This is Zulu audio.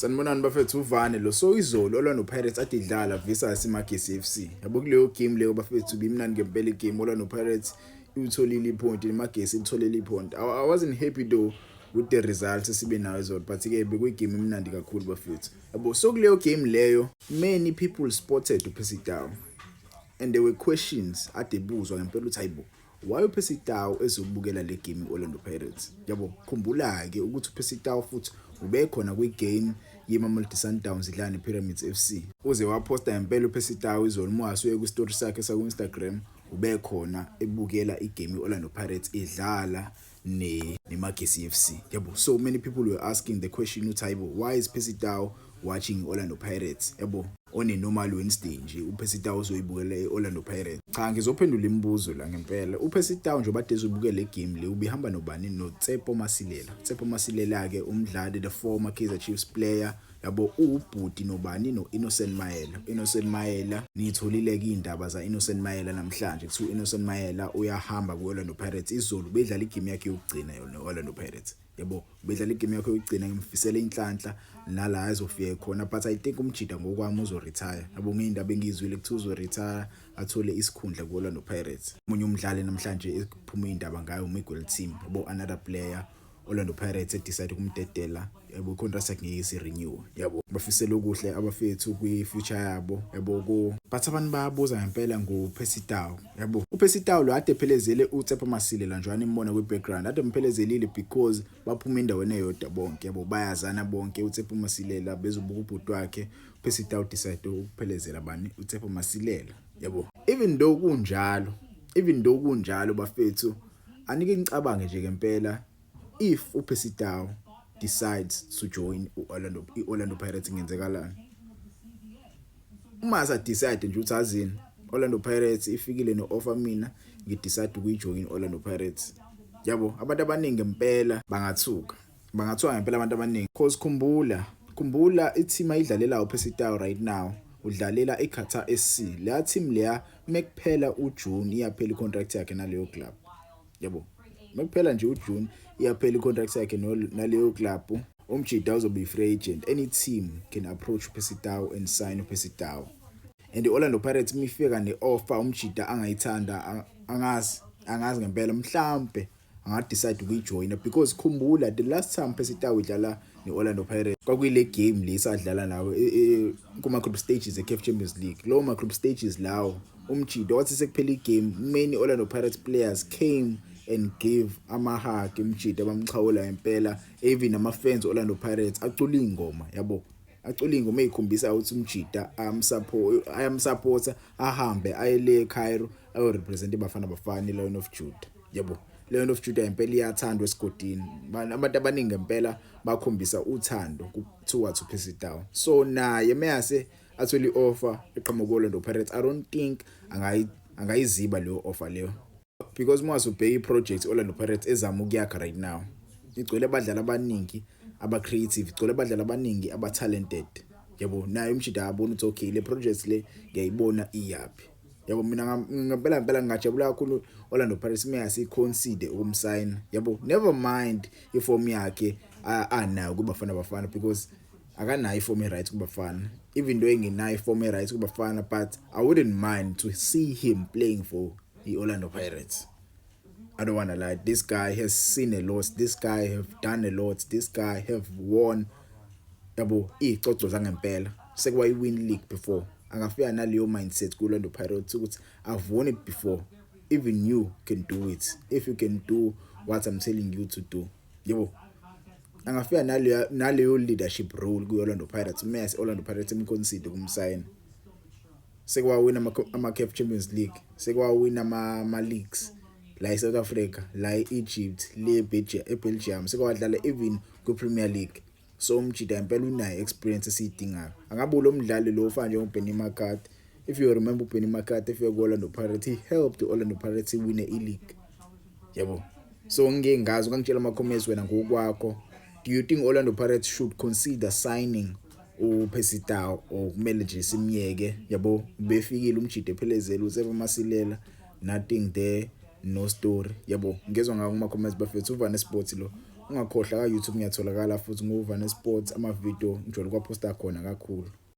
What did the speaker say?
Sanibonani bafethu uvane lo so izolo olwa noPirates adidlala versus iMagesi FC. Yabo kuleyo game leyo bafethu bimnandi ngempela igame olwa noPirates utholile ipoint iMagesi itholile ipoint. I wasn't happy though with the results esibe nayo izolo but ke bekuyigame emnandi kakhulu bafethu. Yabo so kuleyo game leyo many people spotted uPercy Tau and there were questions adebuzwa ngempela uthi hayibo why uPercy Tau ezobukela le game Orlando Pirates. Yabo khumbula ke ukuthi uPercy Tau futhi ubekhona kwi-game yeMamelodi Sundowns idlala nePyramids FC. Uze waposta ngempela uPercy Tau izolo mwasuye ku-story sakhe saku-Instagram ubekhona ebukela igame Orlando Pirates idlala neMagesi FC. Yabo so many people were asking the question uthi hayibo why is Percy Tau watching Orlando Pirates. Yabo on a normal Wednesday nje uPercy Tau uzoyibukela eOrlando Pirates. Cha ngizophendula imibuzo la ngempela. uPercy Tau nje bade ezobukela le game le ubihamba nobani noTsepo Masilela. Tsepo Masilela ke umdlali the former Kaizer Chiefs player. Yabo ubhuti nobani noInnocent Mayela. Innocent Mayela nitholile ke indaba za Innocent Mayela namhlanje kuthi uInnocent Mayela uyahamba kuOrlando Pirates izolo bedlala igame yakhe yokugcina yona Orlando Pirates. Yabo bedlala igame yakhe yokugcina ngimfisela inhlanhla nala azofika khona but I think umjida ngokwami uzo retire. Yabo ngindaba engizwile ukuthi uzo retire athole isikhundla kuOrlando Pirates. Umunye umdlali namhlanje ephuma indaba ngayo uMiguel Team. Yabo another player Orlando Pirates decide kumdedela yabo contract yakhe ngeke renew. Yabo bafisela okuhle abafethu kwi future yabo yabo ko but abantu bayabuza ngempela ngoPercy Tau. Yabo uPercy Tau lo ade phelezele uTsepo Masilela njani imbona kwi background ade mphelezele because baphuma endaweni eyodwa bonke. Yabo bayazana bonke uTsepo Masilela bezobuka ubhuti wakhe uPercy Tau decide ukuphelezela abani uTsepo Masilela. Yabo even though kunjalo bafethu anike ngicabange nje ngempela if uPercy Tau decides to join Orlando Pirates ngenzekalani. Uma sa decide nje uthi azini Orlando Pirates ifikile no-offer mina ngidecide ukujoin Orlando Pirates. Yabo abantu abaningi ngempela bangathuka ngempela abantu abaningi because khumbula i-team ayidlalela uPercy Tau right now udlalela eQatar SC. Le team leya mekuphela uJune iyaphela icontract yakhe naleyo club. Yabo mekuphela nje uJune iyaphela icontract yakhe naleyo club umjida uzobe free agent. Any team can approach Percy Tau and sign Percy Tau. And the Orlando Pirates mifika neoffer umjida angayithanda angazi ngempela mhlambe angadecide ukujoina because khumbula the last time Percy Tau idlala neOrlando Pirates kwakuyile game lesadlala nawo kuma group stages eCAF Champions League. Lo ma group stages lawo umjida wathi sekuphela igame many Orlando Pirates players came and gave amahag umjida bamxhawula ngempela even ama fans Orlando Pirates acula ingoma. Yabo acula ingoma ezikhombisa ukuthi umjida ayamsupporta ahambe ayele Cairo ayo represent Bafana Lion of Judah. Yabo Lion of Judah impela iyathandwa esigodini abantu abaningi ngempela bakhombisa uthando towards uPercy Tau. So naye mayase atholi offer eqhamuka Orlando Pirates I don't think angayiziba leyo offer leyo because mase ubheka iproject Orlando Pirates ezama ukuyakha right now igcwele abadlali abaningi aba creative igcwele abadlali abaningi aba talented. Yabo naye umjida yabona ukuthi okay le project le ngiyayibona iyapi. Yabo mina ngempela ngajabula kakhulu Orlando Pirates mayase consider ukumsign. Yabo never mind iform yakhe anayo kuBafana because akanayo iform right kuBafana even though engenayo iform right kuBafana but I wouldn't mind to see him playing for the Orlando Pirates. I don't wanna lie, this guy has seen a lot, this guy have done a lot, this guy have won yabo ixoxo zangempela sekwa win league before angafika naleyo mindset ku Orlando Pirates ukuthi I've won it before, even you can do it if you can do what I'm telling you to do. Yabo angafika naleyo leadership role ku Orlando Pirates mase Orlando Pirates imconsider kumsign. Sekwa win ama CAF Champions League, sekwa win ama leagues la South Africa, la Egypt, le Belgium, sekwa wadlala even ku Premier League. So umjida impela unayo experience esiyidingayo. Angabe lo mdlali lo ufana nje uBenny McCarthy. If you remember Benny McCarthy if you go Orlando Pirates he helped the Orlando Pirates win a league. Yabo so ngeke ngazi ukangitshela ama comments wena ngokwakho, do you think Orlando Pirates should consider signing uPercy Tau or kumele nje simyeke? Yabo befikile umjida ephelezela uTsepo Masilela nothing there no story. Yabo ngezwe ngakho kuma comments bafethu uvane sports lo ungakhohlwa ka YouTube ngiyatholakala futhi nguVane Sports ama video ngijwayele ukwaposta khona kakhulu.